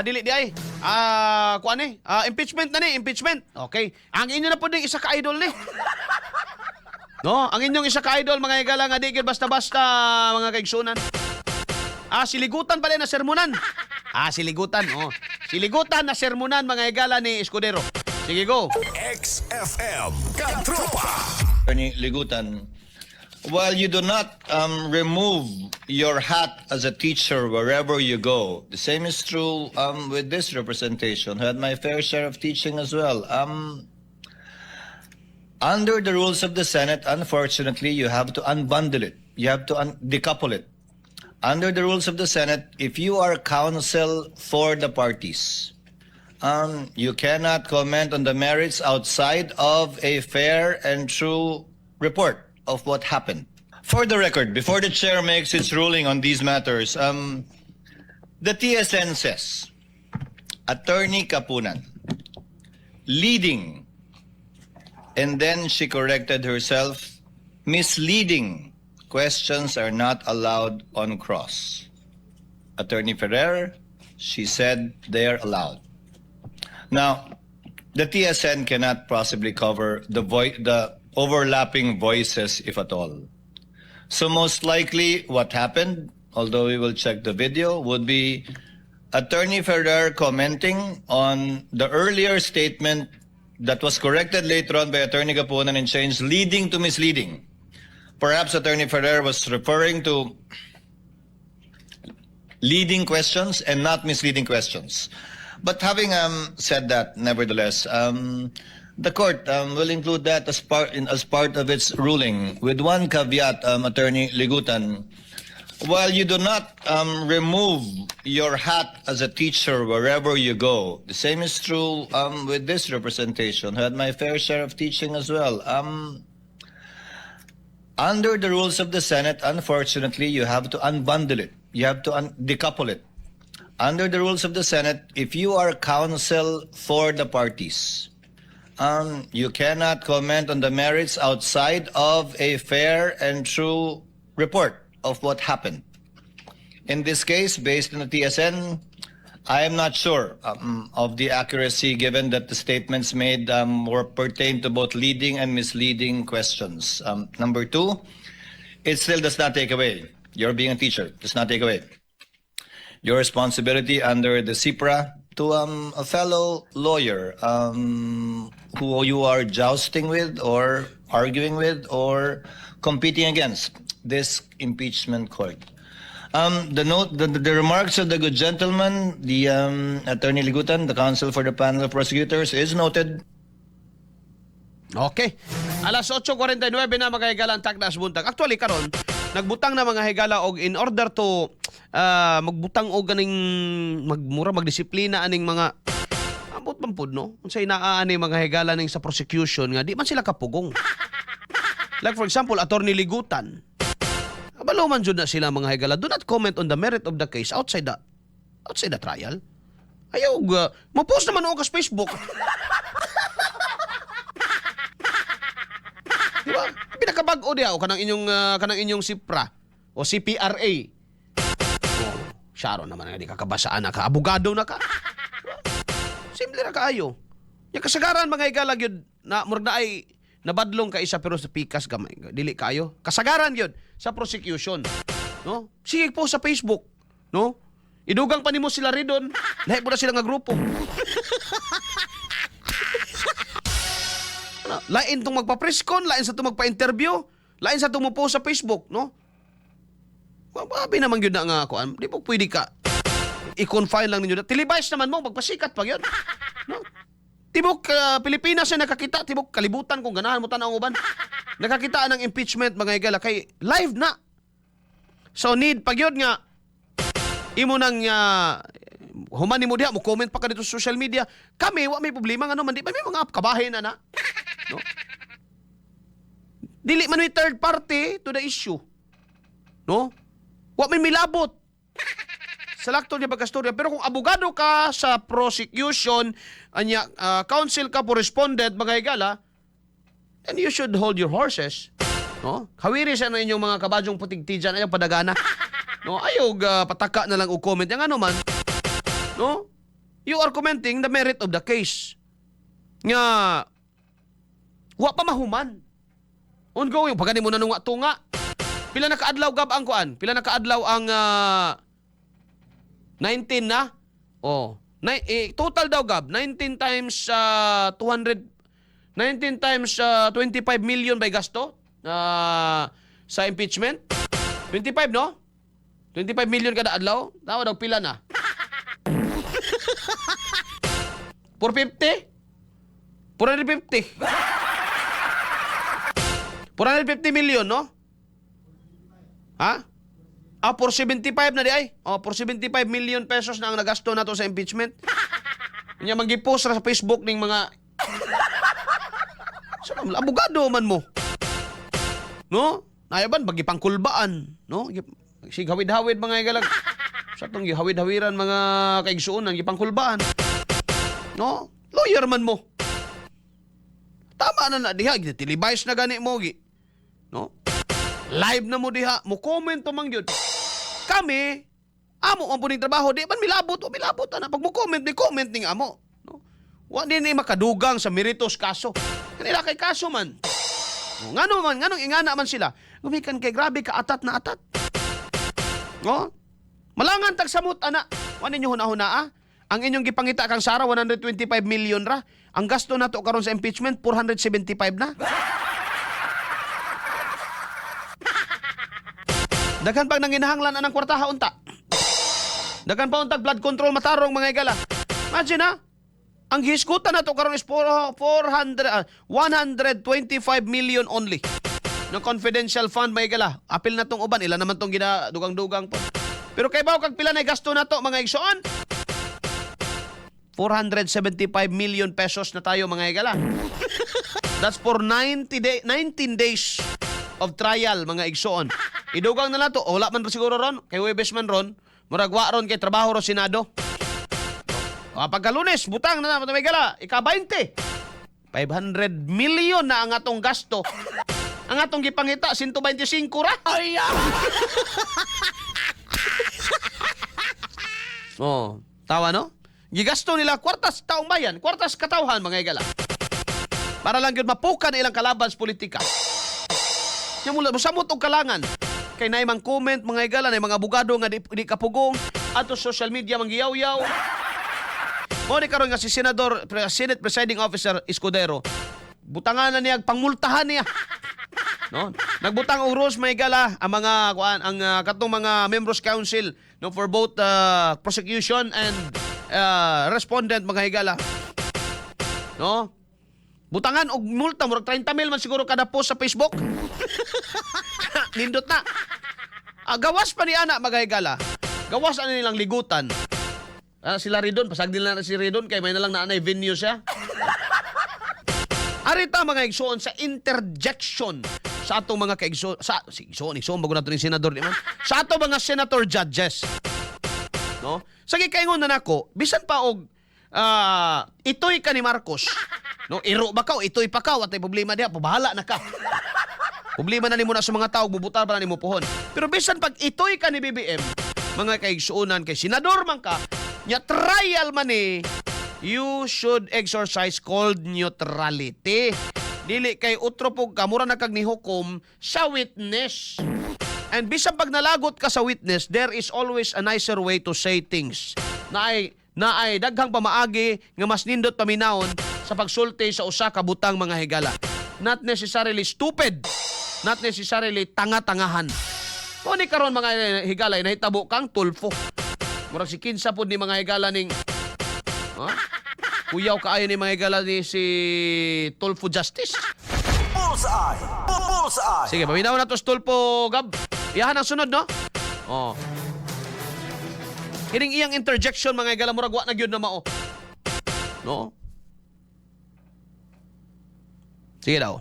Dili di ay. Kuan ni? Impeachment na ni, impeachment. Okay. Ang inyo na po ding isa ka idol ni. No, ang inyong isa ka idol mga higala nga di gyud basta-basta mga kaigsunan. Siligutan pa rin na sermonan. Siligutan, oh. Siligutan na sermonan mga higala ni Escudero. Sige, go. XFM Katropa. Attorney Ligutan, while you do not remove your hat as a teacher wherever you go, the same is true with this representation. I had my fair share of teaching as well. Under the rules of the Senate, unfortunately, you have to unbundle it. You have to decouple it. Under the rules of the Senate, if you are counsel for the parties, you cannot comment on the merits outside of a fair and true report of what happened. For the record, before the chair makes its ruling on these matters, the TSN says, Attorney Kapunan, leading, and then she corrected herself, misleading questions are not allowed on cross. Attorney Ferrer, she said they are allowed. Now, the TSN cannot possibly cover the overlapping voices, if at all. So most likely what happened, although we will check the video, would be Attorney Ferrer commenting on the earlier statement that was corrected later on by Attorney Kapunan and changed leading to misleading. Perhaps Attorney Ferrer was referring to leading questions and not misleading questions. But having said that, nevertheless, the court will include that as part of its ruling, with one caveat, Attorney Ligutan. While you do not remove your hat as a teacher wherever you go, the same is true with this representation. I had my fair share of teaching as well. Under the rules of the Senate, unfortunately, you have to unbundle it. You have to decouple it. Under the rules of the Senate, if you are counsel for the parties, you cannot comment on the merits outside of a fair and true report of what happened. In this case, based on the TSN, I am not sure of the accuracy, given that the statements made were pertain to both leading and misleading questions. Number two, it still does not take away, your being a teacher, does not take away your responsibility under the CIPRA to a fellow lawyer who you are jousting with or arguing with or competing against this impeachment court. The remarks of the good gentleman, the Attorney Ligutan, the counsel for the panel of prosecutors, is noted. Okay. Alas 8:49 na mga higala ang takdas buntag. Actually karon nagbutang na mga higala og in order to magbutang og ganing magdisiplina aning mga ambot pampud no. Unsay naa ani mga higala ning sa prosecution nga di man sila kapugong. Like for example, Attorney Ligutan. Abalo man jud na sila mga higala. Do not comment on the merit of the case outside the trial. Ayaw mo-post naman ako sa Facebook. Diba? Pinakabag-o diya o kanang inyong CIPRA o CPRA. Sharon naman nga di kakabasaan na ka. Abogado na ka. Simple na kaayo. Yung kasagaran mga higala gyud na murag na ay nabadlong ka isa pero sa pikas gamay. Dili kayo. Kasagaran gyud sa prosecution. No? Sige po sa Facebook, no? Idugang pa nimo sila ridon. Lahi po na sila nga grupo. Lain tong magpa-presscon, lain sa tong magpa-interview, lain sa tong mo post sa Facebook, no? Mababi naman yun na nga ako. Di po pwede ka i-confine lang ninyo. Televised naman mo, magpasikat pa yun. No? Tibok Pilipinas na nakakita, tibok kalibutan kung ganahan mo tanang uban. Nakakita ng impeachment mga higala kay live na. So need pag yun nga imo nang human mo diha mo comment pa ka dito sa social media. Kami wa may problema nga naman di ba may mga kabahin na. No? Dili man may third party to the issue. No? Wa may milabot. Sa lakto niya pagkastorya. Pero kung abogado ka sa prosecution, anya, counsel ka for respondent, mga higala, then you should hold your horses. No? Hawiri siya na inyong mga kabadyong putigtijan, ayaw padagana. No? Ayaw pataka na lang o comment. Yung ano man, no? you are commenting the merit of the case. Nga, wa pa mahuman. Ongoing, pagani mo na nung tunga. Pila na kaadlaw gab ang kuan? Pila na kaadlaw ang 19 na? Oh, total daw gab, 19 times 200, 19 times 25 million by gasto sa impeachment. 25, no? 25 million kada adlaw. Tawa daw pila na? 450? 450. 450 million, no? Ha? 475 na di ay. 475 million pesos na ang nagasto nato sa impeachment. Kanya manggi-post ra sa Facebook ning mga abogado man mo. No? Nayaban bagi pangkulbaan, no? Sighawid-hawid mga igalag. Sa tong gihawid-hawiran mga kaigsuonan gipangkulbaan. No? Lawyer man mo. Tama na diha, televise na gani mo gi. No? Live na mo diha, mo comment to man gyud. Kami amo ang puning trabaho, di man milabot na pag mo comment ning amo, no? Wa din ni makadugang sa meritos kaso. Kanila kay kaso man. No, nganong ingana man sila. Gumikan kay grabe ka atat na atat. No? Malangan tag samot ana. Wa ninyo hunahuna. Ang inyong gipangita kang Sara 125 million ra. Ang gasto nato karon sa impeachment 475 na. Daghan pag nanginahanglan anang kwartaha unta. Daghan pa untag blood control matarong mga igala. Imagine ha. Ang hiskutan nato karon is 125 million only. No confidential fund mga igala. Apil na tong uban ila naman tong ginadugang-dugang po. Pero kay bawo kag pila na gasto nato mga igsoon? 475 million pesos na tayo mga igala. That's for 19 days of trial mga igsoon. Idugang na nato, wala man siguro ron, kay Webes man ron, muragwa ron kay trabaho ro Senado. Pagka Lunes, butang na may gala, ika-20. 500 million na ang atong gasto. Ang atong gipangita, 125 ra. Oh, tawa no? Gigasto nila kwartas taong bayan, kwartas katawhan mga igala. Para lang yun mapukan ilang kalaban sa politika. Yung mula, masamot og kalangan. Kay naay mang comment mga igala, naay mga abogado nga di kapugong, ato social media manggiyaw-yaw. Mo ni karon nga si Senador, Senate Presiding Officer Escudero, butangan na niya, pangmultahan niya. No? Nagbutang og rules mga igala ang mga katong mga members council no for both prosecution and respondent mga higala. No? Butangan og multa murag 30 mil man siguro kada post sa Facebook. Nindot na. Gawas pa ni ana mga higala. Gawas ano nilang ligutan. Sila Ridon, pasagdil na si Ridon kay may nalang naanay venue siya. Arita mga igsoon sa interjection sa atong mga kaigsoon igsoon bago nato ni senador di man. Sa ato mga senator judges. No? Sige kaingon na nako, bisan pa og itoy ka ni Marcos. No, iro ba ka o itoy pa ka, watay problema diha, pabahala na ka. Problema na nimo na sa mga tao, bubutar pa na nimo pohon. Pero bisan pag itoy ka ni BBM, mga kaigsuonan kay senador man ka, nya trial man ni, you should exercise called neutrality. Dili kay utro pog ka, mura na kag nihukom sa witness. And bisan pag nalagot ka sa witness, there is always a nicer way to say things. Na ay daghang pamaagi nga mas nindot paminawon sa pagsulti sa usa ka butang mga higala. Not necessarily stupid, not necessarily tanga-tangahan. Kung ni karon mga higala nahitabo kang tulfo. Murag si kinsa pud ni mga higala ning kuyaw kaayo ni mga higala ni si Tulfo Justice. Bullseye! Bullseye! Sige, paminaw na to sa Tulfo Gab. Iyahan ang sunod, no? Oh. Kining iyang interjection mga higala murag wa na gyud na mao. No? Sige daw.